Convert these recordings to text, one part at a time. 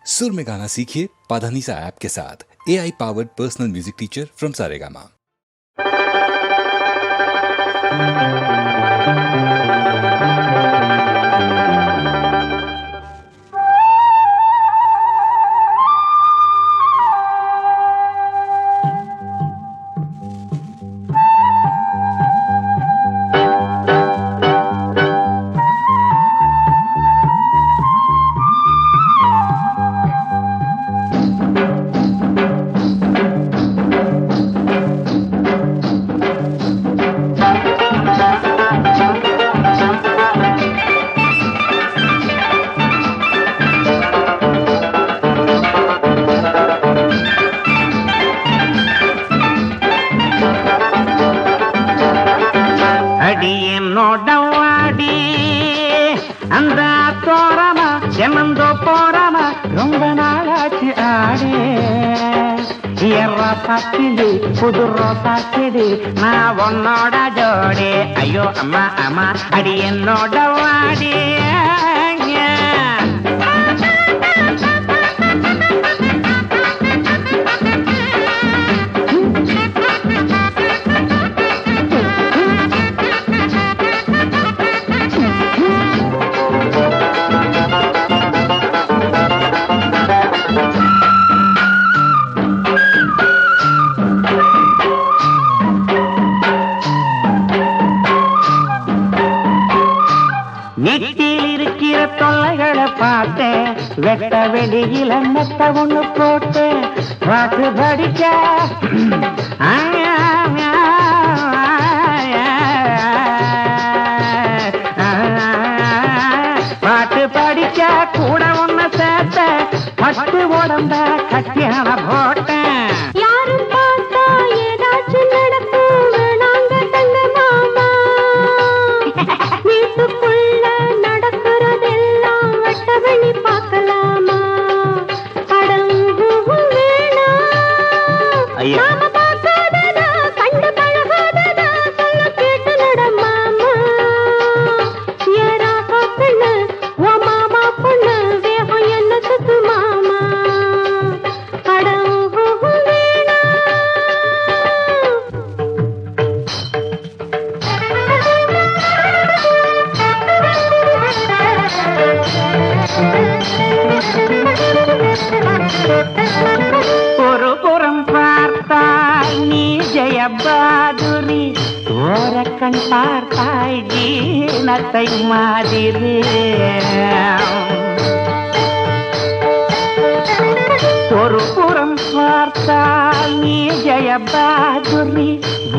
सुर में गाना सीखिए पाधानीसा ऐप के साथ। AI powered personal music teacher from Saregama. என்னந்தோ போறாம ரொம்ப நாளாச்சு ஆடே எர்ரா சாக்கிடு புது ரோசா செடி நான் உன்னோட ஜோடி ஐயோ அம்மா அம்மா அடி என்னோட வாடி நெட்டில் இருக்கிற தொல்லைகளை பார்த்தேன் வெட்ட வெளியில மெத்த ஒண்ணு போட்டேன் பாட்டு படிக்க பாட்டு படிக்க கூட ஒண்ணு சேர்த்த பட்டு உடம்ப கட்டியான போட்டேன் ஒரு புறம் பார்த்தாய் நீ ஜெயபாதுரி ஓரக்கண் பார்த்தாய் ஜீனத்தை மாதிரி ஒரு புறம் பார்த்தாய் நீ ஜெயபாதுரி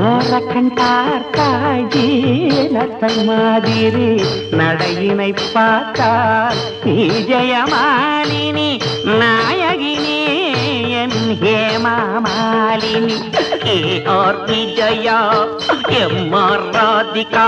ஓரக்கண் பார்த்தாய் ஜீனத்தை மாதிரி நடையினை பார்த்தால் நீ ஜெயமாலினி நாயகினி என் Hemamalini A R Vijaya M R Radhika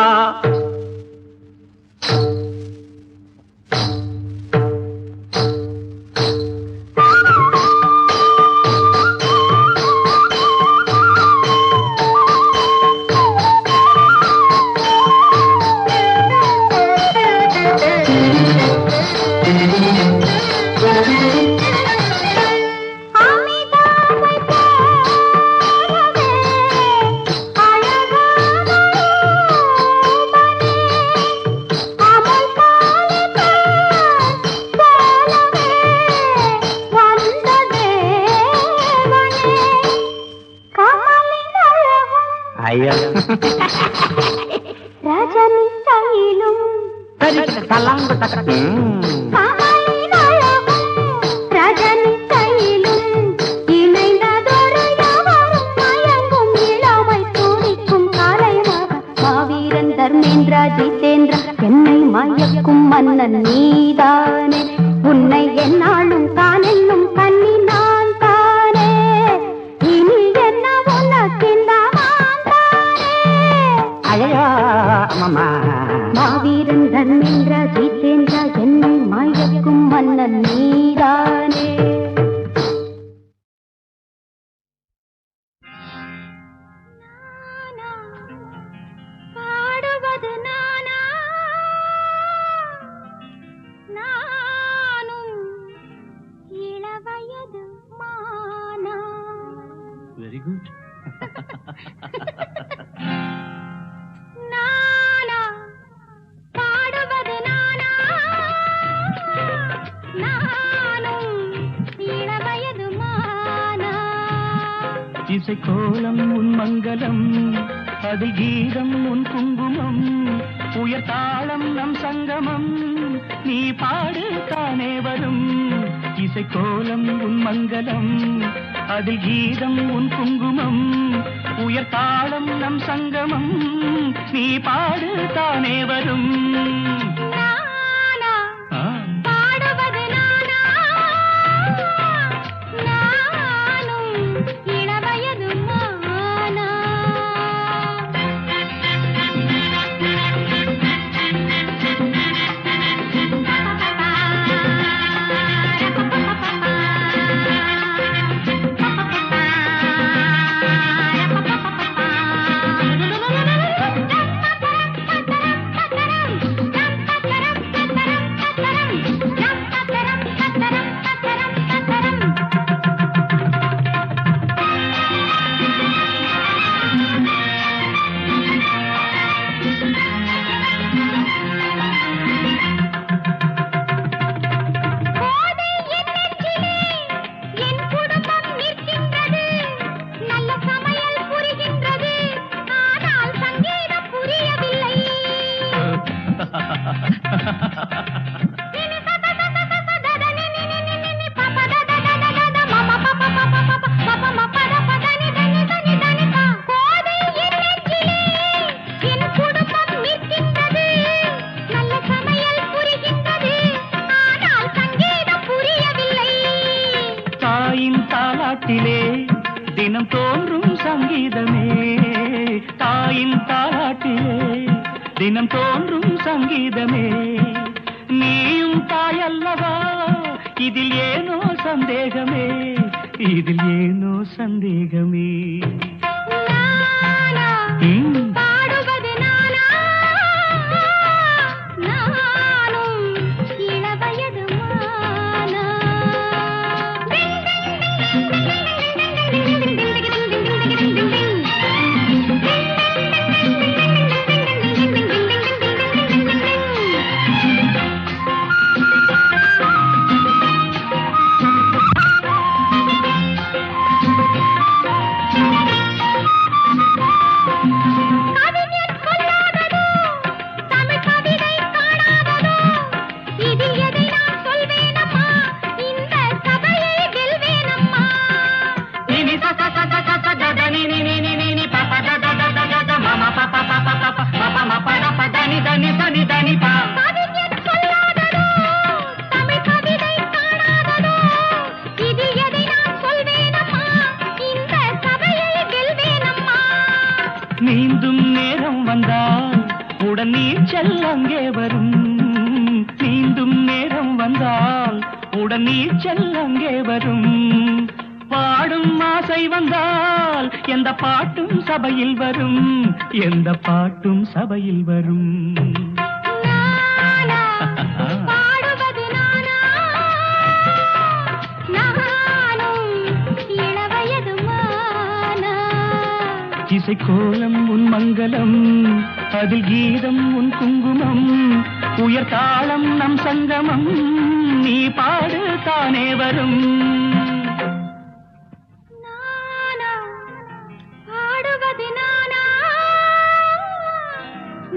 Rajini கையிலும் ரஜனி கையிலும் இணைந்ததொரு யாவரும் மயங்கும் இளமை துடிக்கும் கலைமகன் மாவீரன் தர்மேந்திர ஜிதேந்திர என்னை மயக்கும் மன்னன் நீதானே உன்னை என்னாலும் தான் என்னும் கண்ணி நான் தானே இனி என்ன உனக்கிந்த மாவீரன் தர்மேந்திர ஜிதேந்திர என்னை மயக்கும் மன்னன் நீதானே பாடுவது நானா நானும் குட். நானா பாடுவது நானா நானும் இளவயது மானா இசை கோலம் உன் மங்களம், அது கீதம் உன் குங்குமம், உயர் தாளம் நம் சங்கமம், நீ பாடு தானே வரும். இசை கோலம் உன் மங்களம், அதில் கீதம் உன் குங்குமம், உயர் தாளம் நம் சங்கமம், நீ பாடு தானே வரும். நானா பாடுவது நானா நானும் இளவயது மானா தாலாட்டிலே தினம் தோன்றும் சங்கீதமே, தாயின் தாலாட்டிலே தினம் தோன்றும் சங்கீதமே, நீயும் தாயல்லவா, இதில் ஏனோ சந்தேகமே, இதில் ஏனோ சந்தேகமே. பாடுவது நானா நானும் இளவயது மானா நீந்தும் நேரம் வந்தால் உடன் நீச்சல் அங்கே வரும், நீந்தும் நேரம் வந்தால் உடன் நீச்சல் அங்கே வரும், பாடும் ஆசை வந்தால் எந்த பாட்டும் சபையில் வரும், எந்த பாட்டும் சபையில் வரும். பாடுவது நானா நானும் இளவயது மானா இசை கோலம் உன் மங்களம், அதில் கீதம் உன் குங்குமம், உயர் தாளம் நம் சங்கமம், நீ பாடு தானே வரும். நானா பாடுவது நானா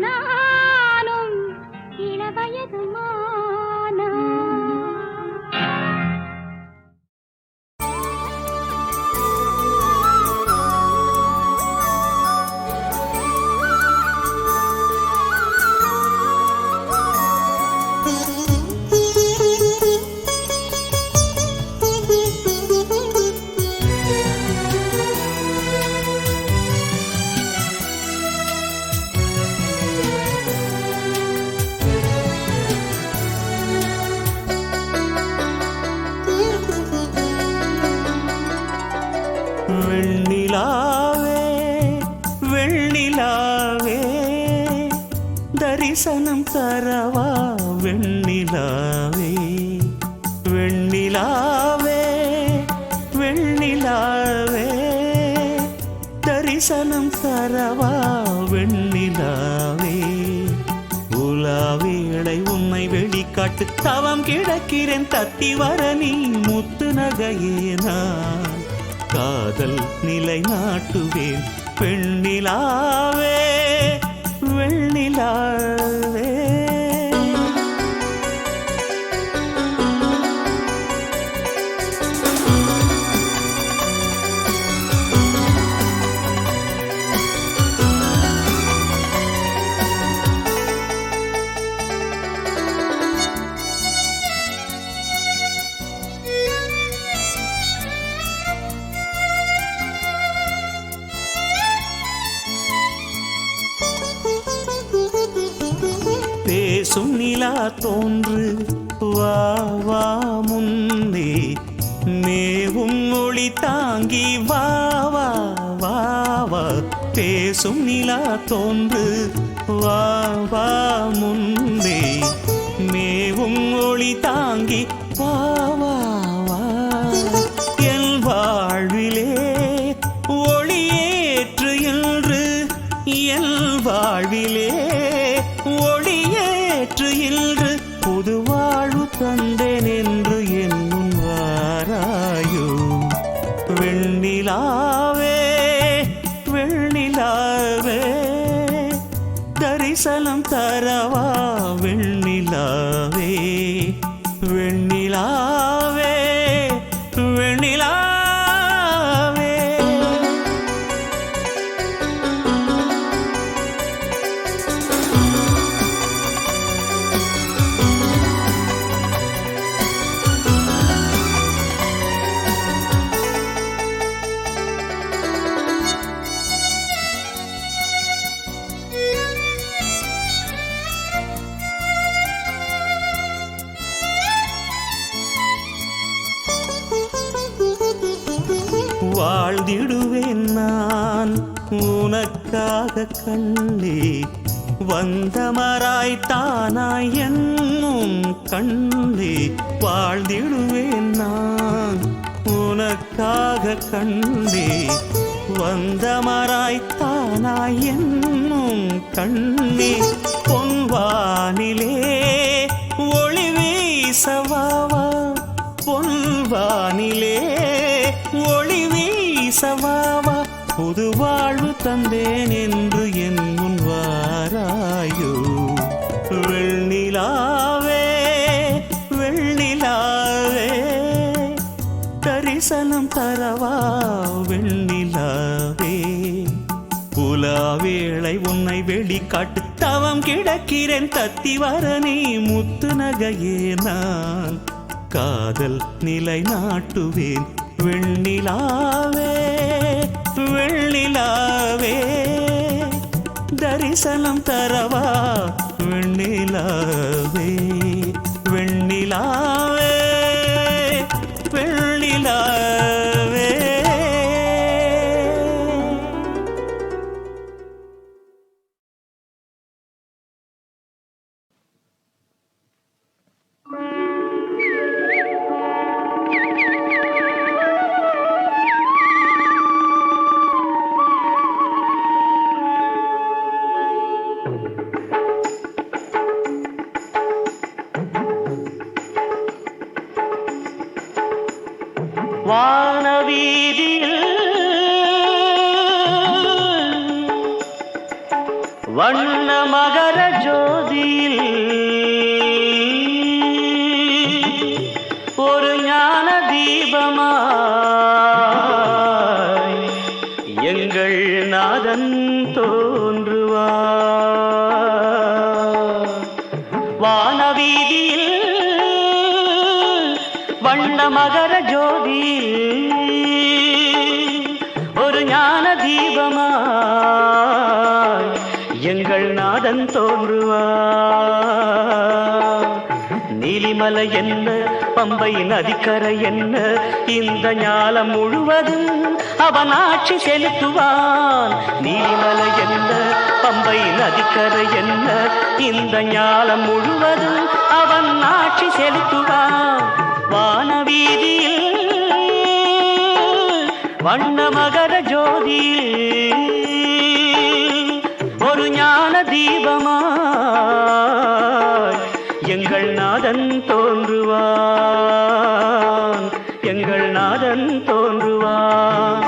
நானும் இளவயது மானா வெண்ணிலாவே வெண்ணிலாவே தரிசனம் தரவா வெண்ணிலாவே வெண்ணிலாவே வெண்ணிலாவே தரிசனம் தரவா வெண்ணிலாவே உலாவேளை உன்னை வெளிக்காட்டு தவம் கிடக்கிறேன் தத்தி வர நீ முத்து நகையேனா காதல் நிலை நாட்டுவேன் பெண்ணிலாவே வெண்ணிலாவே பேசும் நிலா தோன்று வா வா முன்னே மேவும் ஒளி தாங்கி வா வா வா வா பேசும் நிலா தோன்று வா வா முன்னே மேவும் ஒளி தாங்கி வா வா வா என் வாழ்விலே ஒளியேற்று என்று என் வாழ்விலே ஒளியேற்று இன்று புது வாழ்வு தந்தேன் என்று என்னும் வாராயோ வெண்ணிலாவே வெண்ணிலாவே தரிசனம் தரவா வெண்ணிலாவே வெண்ணிலாவே வெண்ணிலாவே வாழ்ந்திடுவேன் நான் உனக்காக கண்ணே வந்தமராய் தானாய் என்னும் கண்ணே வாழ்ந்திடுவேன் நான் உனக்காக கண்ணே வந்தமராய் தானாய் என்னும் கண்ணே பொன்வானிலே ஒளி வீசவாவா பொன்வானிலே ஒளி வீசவாவா புது வாழ்வு தந்தேன் என்று என் முன் வாராயோ வெண்ணிலாவே வெண்ணிலாவே தரிசனம் தரவா வெண்ணிலாவே புலாவேளை உன்னை வெளிக்காட்டு தவம் கிடக்கிறேன் தத்தி வர நீ முத்து நகையே நான் காதல் நிலை நாட்டுவேன் வெண்ணிலாவே வெண்ணிலாவே தரிசனம் தரவா வெண்ணிலாவே வெண்ணிலாவே வெண்ணிலாவே வானவீதியில் வண்ண மகர ஜோதியில் ஒரு ஞான தீபமாய் எங்கள் நாதன் தோன்றுவார் வானவீதியில் வண்ண மகர ஜோதி ஒரு ஞான தீபமாய் எங்கள் நாதன் தோன்றுவார் நீலிமலை என்ன பம்பை நதிக்கரை என்ன இந்த ஞாலம் முழுவதும் அவன் ஆட்சி செலுத்துவான் நீலிமலை என்ன பம்பை நதிக்கரை என்ன இந்த ஞாலம் முழுவதும் அவன் ஆட்சி செலுத்துவான் வானவீதியில் வண்ண மகர ஜோதியில் தீபமாய் எங்கள் நாதன் தோன்றுவான், எங்கள் நாதன் தோன்றுவான்.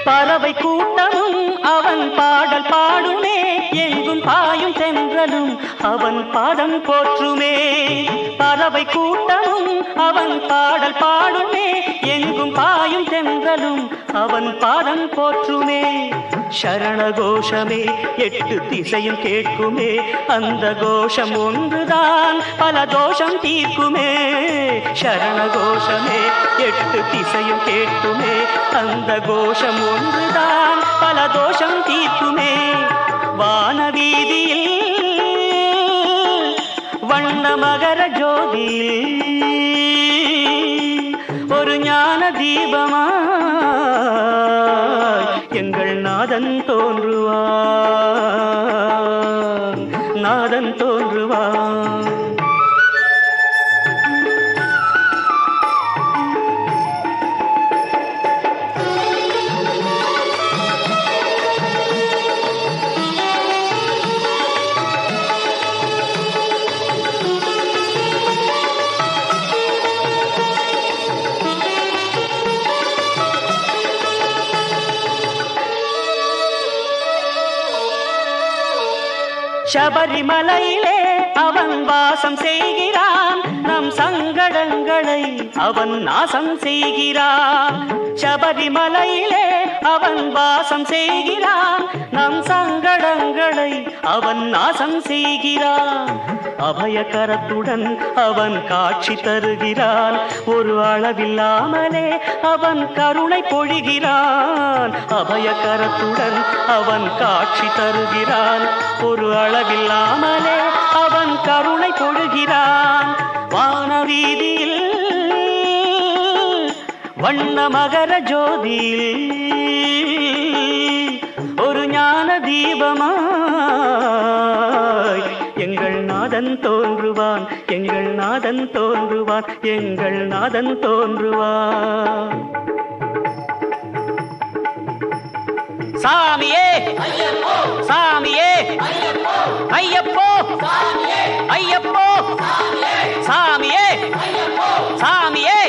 பறவை கூட்டமும் அவன் பாடல் பாடுமே, எங்கும் பாயும் தென்றலும் அவன் பாதம் போற்றுமே. பறவை கூட்டமும் அவன் பாடல் பாடுமே, எங்கும் பாயும் தென்றலும் அவன் பாதம் போற்றுமே. சரண கோஷமே 8 திசையும் கேட்குமே, அந்த கோஷம் ஒன்றுதான் பல தோஷம் தீர்க்குமே. சரண கோஷமே 8 திசையும் கேட்குமே, அந்த கோஷம் ஒன்றுதான் பல தோஷம் தீர்க்குமே. வானவீதியில் வண்ண மகர ஜோதியில் ஒரு ஞான தீபமாய் எங்கள் நாதன் தோன்றுவான், நாதன் தோன்றுவான். சபரிமலையிலே அவன் வாசம் செய்கிறான், நம் சங்கடங்களை அவன் நாசம் செய்கிறான். சபரிமலையிலே அவன் வாசம் செய்கிறான், நம் சங்கடங்களை அவன் நாசம் செய்கிறான். அபயகரத்துடன் அவன் காட்சி தருகிறான், ஒரு அளவில்லாமலே அவன் கருணை பொழிகிறான். அபயகரத்துடன் அவன் காட்சி தருகிறான், ஒரு அளவில்லாமலே அவன் கருணை பொழிகிறான். வானவீதியில் வண்ண மகர ஜோதியில் ஒரு ஞான தீபமாய் எங்கள் நாதன் தோன்றுவான், எங்கள் நாதன் தோன்றுவான், எங்கள் நாதன் தோன்றுவான். சாமியே சாமியே ஐயப்போ ஐயப்போ சாமியே சாமியே.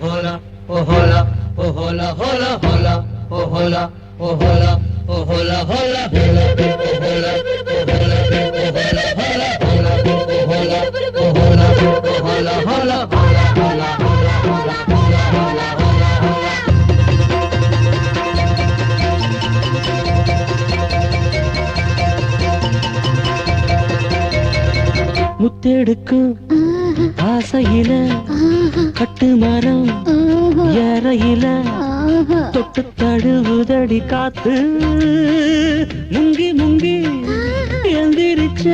Hola, oh hola, oh hola, hola, hola, oh hola, oh hola, oh hola, hola, hola, oh hola, oh hola, hola, hola, hola, முத்தெடுக்கும் ஆசையில கட்டு மரம் ஏறையில தொட்டு தழுவுதடி காத்து, முங்கி முங்கி எந்திரிச்ச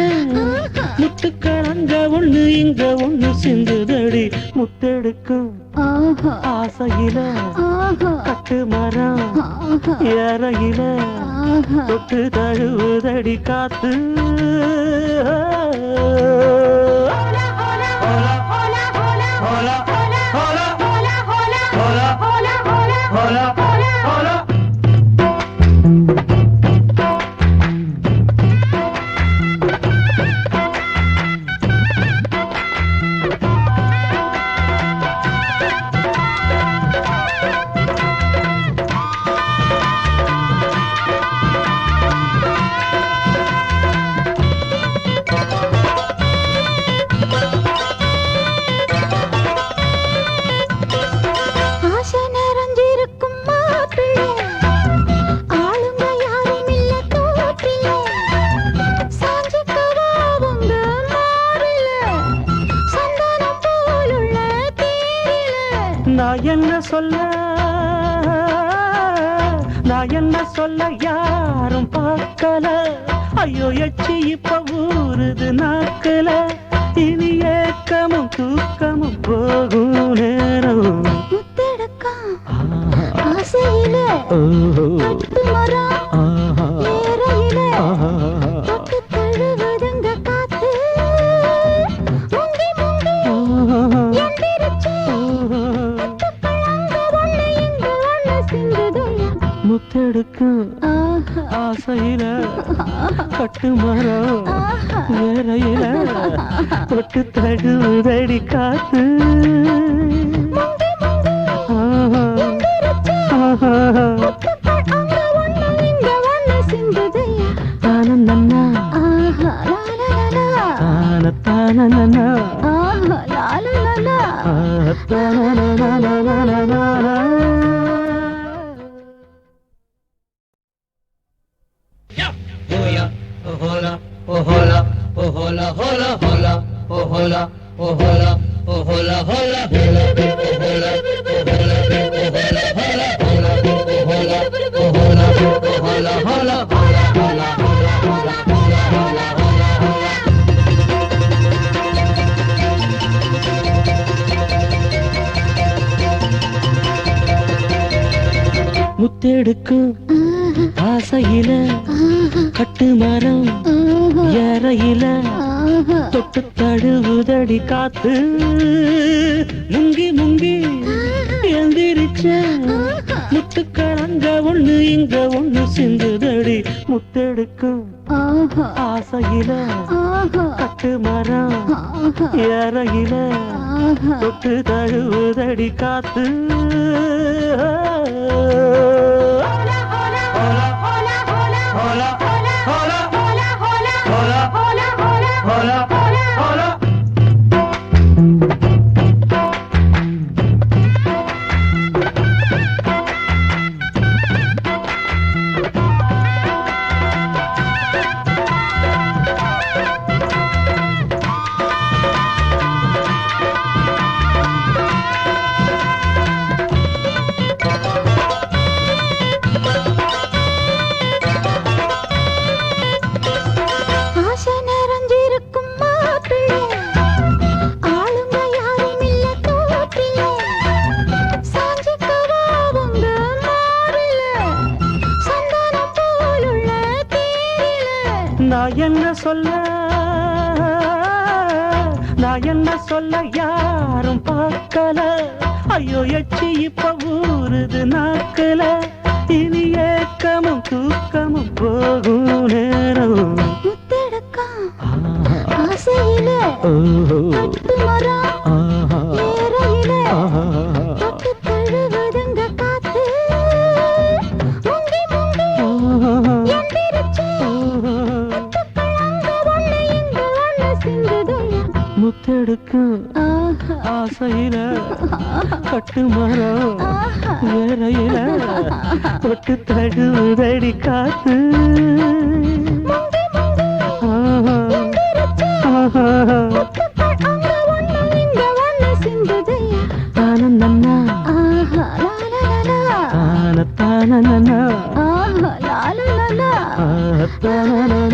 முட்டுக்கள் அங்க ஒண்ணு இங்க ஒண்ணு சிந்துதடி. முத்தெடுக்கும் ஆசையில கட்டு மரம் ஏறையில தொட்டு தழுவுதடி காத்து. நான் என்ன சொல்ல யாரும் பார்க்கல, ஐயோ எச்சி இப்ப ஊறுது நாக்கல, இனி ஏக்கமும் தூக்கமும் போகும் நேரம். முத்தெடுக்கும் ஆசையில கட்டு மரம் ஏறையில தொட்டு தழுவுதுங்க காத்து, முங்கி முங்கி எந்திரிச்சு முத்துக்கள் அங்க ஒண்ணு இங்க ஒண்ணு சிந்துதையா. முத்தெடுக்கும் ஆசையில கட்டு மரம் வேறையில தொட்டு தழுவுதடி காத்து, தானந்தன்னா தானத்தானன்னா Hola, oh hola, oh hola, hola, hola, oh hola, oh hola, oh hola, hola, hola, hola, முத்தெடுக்கும் ஆசையில கட்டு மரம் ஏறையில தொட்டு தழுவுதடி காத்து, முங்கி முங்கி எந்திரிச்ச முத்துக்கள் அங்க ஒண்ணு இங்க ஒண்ணு சிந்துதடி. முத்தெடுக்கும் ஆசையில கட்டு மரம் ஏறையில தொட்டு தழுவுதடி காத்து. நான் என்ன சொல்ல யாரும் பார்க்கல, ஐயோ எச்சி இப்ப ஊறுது நாக்கல, இனி ஏக்கமும் தூக்கமும் போகும் நேரம். முத்தெடுக்கும் ஆசையில கட்டு மரம் ஏறையில தொட்டு தழுவுதுங்க காத்து, முங்கி முங்கி எந்திரிச்சு முத்துக்கள் அங்க ஒண்ணு இங்க ஒண்ணு சிந்துதையா. முத்தெடுக்கும் ஆசையில கட்டு மரம் வேறையில தொட்டு தழுவுதடி காத்து, தானந்தன்னா தானத்தானன்னா தானனா